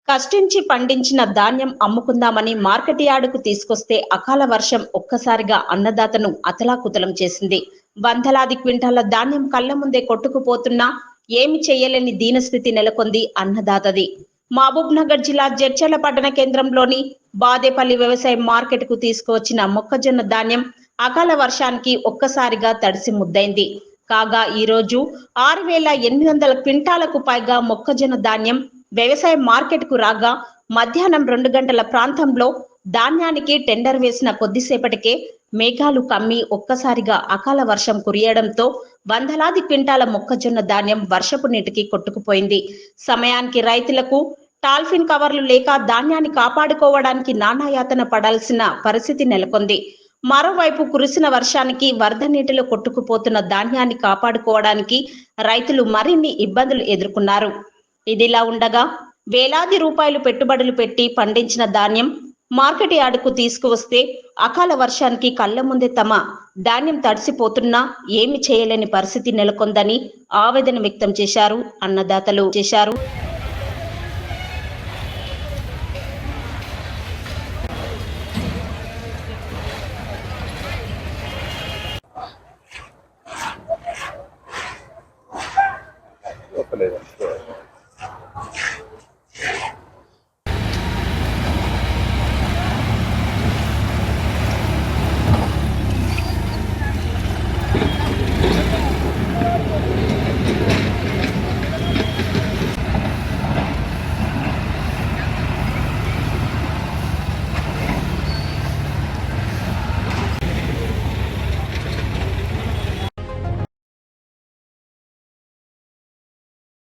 కష్టించి పండించిన ధాన్యం అమ్ముకుందామని మార్కెట్ యార్డుకు తీసుకొస్తే అకాల వర్షం ఒక్కసారిగా అన్నదాతను అతలాకుతలం చేసింది. వందలాది క్వింటాల ధాన్యం కళ్ల ముందే కొట్టుకుపోతున్నా ఏమి చేయలేని దీనస్థితి నెలకొంది అన్నదాతది. మహబూబ్ నగర్ జిల్లా జడ్చర్ల పట్టణ కేంద్రంలోని బాదేపల్లి వ్యవసాయ మార్కెట్ కు తీసుకువచ్చిన మొక్కజొన్న ధాన్యం అకాల వర్షానికి ఒక్కసారిగా తడిసి ముద్దైంది. కాగా ఈ రోజు 6,800 క్వింటాలకు పైగా మొక్కజొన్న ధాన్యం వ్యవసాయ మార్కెట్ కు రాగా మధ్యాహ్నం 2 గంటల ప్రాంతంలో ధాన్యానికి టెండర్ వేసిన కొద్దిసేపటికే మేఘాలు కమ్మి ఒక్కసారిగా అకాల వర్షం కురియడంతో వందలాది క్వింటాల మొక్కజొన్న ధాన్యం వర్షపు నీటికి కొట్టుకుపోయింది. సమయానికి రైతులకు టాల్ఫిన్ కవర్లు లేక ధాన్యాన్ని కాపాడుకోవడానికి నానాయాతన పడాల్సిన పరిస్థితి నెలకొంది. మరోవైపు కురిసిన వర్షానికి వరద నీటిలో కొట్టుకుపోతున్న ధాన్యాన్ని కాపాడుకోవడానికి రైతులు మరిన్ని ఇబ్బందులు ఎదుర్కొన్నారు. ఇదిలా ఉండగా వేలాది రూపాయలు పెట్టుబడులు పెట్టి పండించిన ధాన్యం మార్కెట్ యార్డుకు తీసుకువస్తే అకాల వర్షానికి కళ్ల ముందే తమ ధాన్యం తడిసిపోతున్నా ఏమి చేయలేని పరిస్థితి నెలకొందని ఆవేదన వ్యక్తం చేశారు అన్నదాతలు.